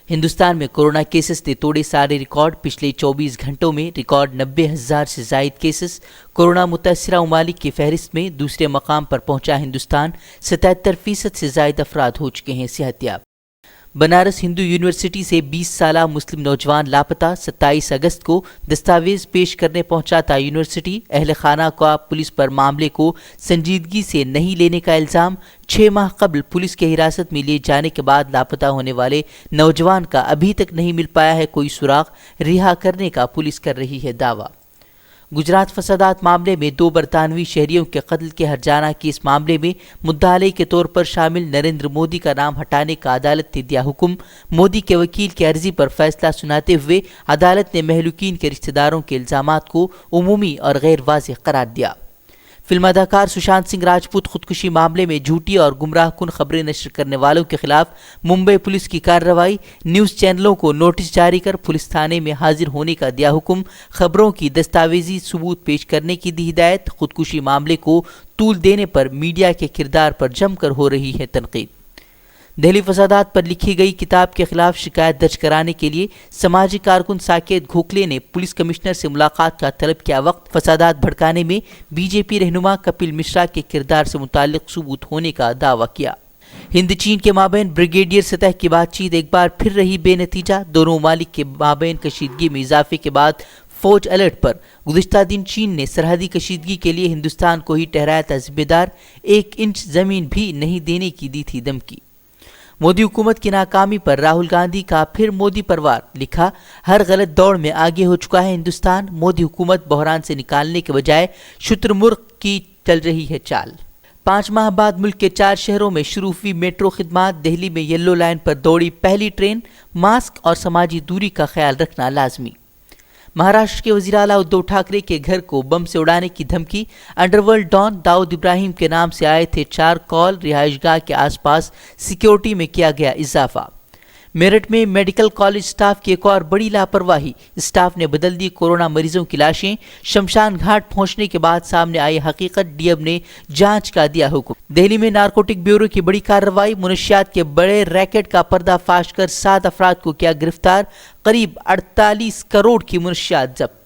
ہندوستان میں corona cases نے توڑے سارے ریکارڈ۔ پچھلے 24 گھنٹوں میں ریکارڈ 90,000 سے زائد کیسز۔ کورونا متاثرہ ممالک کی فہرست میں دوسرے مقام پر پہنچا ہندوستان۔ 77% سے زائد افراد ہو چکے ہیں صحت یاب۔ بنارس ہندو یونیورسٹی سے 20 سالہ مسلم نوجوان لاپتہ۔ 27 اگست کو دستاویز پیش کرنے پہنچا تھا یونیورسٹی۔ اہل خانہ کا پولیس پر معاملے کو سنجیدگی سے نہیں لینے کا الزام۔ 6 ماہ قبل پولیس کے حراست میں لیے جانے کے بعد لاپتہ ہونے والے نوجوان کا ابھی تک نہیں مل پایا ہے کوئی سراغ۔ رہا کرنے کا پولیس کر رہی ہے دعویٰ۔ گجرات فسادات معاملے میں 2 برطانوی شہریوں کے قتل کے ہرجانہ کیس معاملے میں مدعا علیہ کے طور پر شامل نریندر مودی کا نام ہٹانے کا عدالت نے دیا حکم۔ مودی کے وکیل کی عرضی پر فیصلہ سناتے ہوئے عدالت نے مہلوکین کے رشتہ داروں کے الزامات کو عمومی اور غیر واضح قرار دیا۔ فلم اداکار سشانت سنگھ راجپوت خودکشی معاملے میں جھوٹی اور گمراہ کن خبریں نشر کرنے والوں کے خلاف ممبئی پولیس کی کارروائی۔ نیوز چینلوں کو نوٹس جاری کر پولیس تھانے میں حاضر ہونے کا دیا حکم۔ خبروں کی دستاویزی ثبوت پیش کرنے کی دی ہدایت۔ خودکشی معاملے کو طول دینے پر میڈیا کے کردار پر جم کر ہو رہی ہے تنقید۔ دہلی فسادات پر لکھی گئی کتاب کے خلاف شکایت درج کرانے کے لیے سماجی کارکن ساکیت گوکھلے نے پولیس کمشنر سے ملاقات کا طلب کیا۔ وقت فسادات بھڑکانے میں بی جے پی رہنما کپل مشرا کے کردار سے متعلق ثبوت ہونے کا دعویٰ کیا۔ ہند چین کے مابین بریگیڈیئر سطح کی بات چیت ایک بار پھر رہی بے نتیجہ۔ دونوں ممالک کے مابین کشیدگی میں اضافے کے بعد فوج الرٹ پر۔ گزشتہ دن چین نے سرحدی کشیدگی کے لیے ہندوستان کو ہی ٹھہرایا تھا ذمہ دار۔ 1 انچ زمین بھی نہیں دینے کی دی تھی دھمکی۔ مودی حکومت کی ناکامی پر راہل گاندھی کا پھر مودی پر وار۔ لکھا، ہر غلط دوڑ میں آگے ہو چکا ہے ہندوستان۔ مودی حکومت بحران سے نکالنے کے بجائے شتر مرغ کی چل رہی ہے چال۔ 5 ماہ بعد ملک کے 4 شہروں میں شروع ہوئی میٹرو خدمات۔ دہلی میں یلو لائن پر دوڑی پہلی ٹرین۔ ماسک اور سماجی دوری کا خیال رکھنا لازمی۔ مہاراشٹر کے وزیر اعلیٰ ادھو ٹھاکرے کے گھر کو بم سے اڑانے کی دھمکی۔ انڈر ورلڈ ڈان داؤد ابراہیم کے نام سے آئے تھے 4 کال۔ رہائش گاہ کے آس پاس سیکیورٹی میں کیا گیا اضافہ۔ میرٹھ میں میڈیکل کالج سٹاف کی ایک اور بڑی لاپرواہی۔ اسٹاف نے بدل دی کورونا مریضوں کی لاشیں۔ شمشان گھاٹ پہنچنے کے بعد سامنے آئی حقیقت۔ ڈی ایم نے جانچ کا دیا حکم۔ دہلی میں نارکوٹک بیورو کی بڑی کارروائی۔ منشیات کے بڑے ریکٹ کا پردہ فاش کر 7 افراد کو کیا گرفتار۔ قریب 48 کروڑ کی منشیات ضبط۔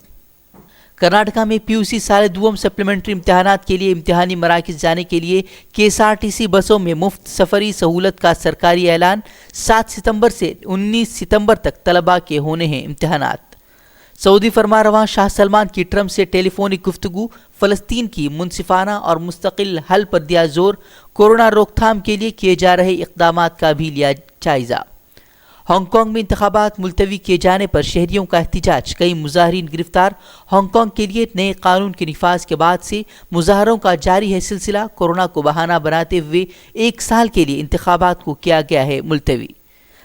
کرناٹکا میں پی یو سی سال دوم سپلیمنٹری امتحانات کے لیے امتحانی مراکز جانے کے لیے کے ایس آر ٹی سی بسوں میں مفت سفری سہولت کا سرکاری اعلان۔ 7 ستمبر سے 19 ستمبر تک طلباء کے ہونے ہیں امتحانات۔ سعودی فرما رواں شاہ سلمان کی ٹرمپ سے ٹیلی فونک گفتگو۔ فلسطین کی منصفانہ اور مستقل حل پر دیا زور۔ کورونا روک تھام کے لیے کیے جا رہے اقدامات کا بھی لیا جائزہ۔ ہانگ کانگ میں انتخابات ملتوی کیے جانے پر شہریوں کا احتجاج۔ کئی مظاہرین گرفتار۔ ہانگ کانگ کے لیے نئے قانون کے نفاذ کے بعد سے مظاہروں کا جاری ہے سلسلہ۔ کورونا کو بہانہ بناتے ہوئے 1 سال کے لیے انتخابات کو کیا گیا ہے ملتوی۔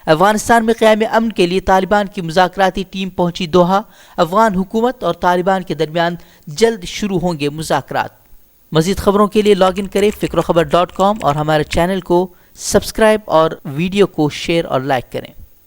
افغانستان میں قیام امن کے لیے طالبان کی مذاکراتی ٹیم پہنچی دوحہ۔ افغان حکومت اور طالبان کے درمیان جلد شروع ہوں گے مذاکرات۔ مزید خبروں کے لیے لاگ ان کریں فکروخبر.com اور ہمارے چینل کو سبسکرائب اور ویڈیو کو شیئر اور لائک کریں۔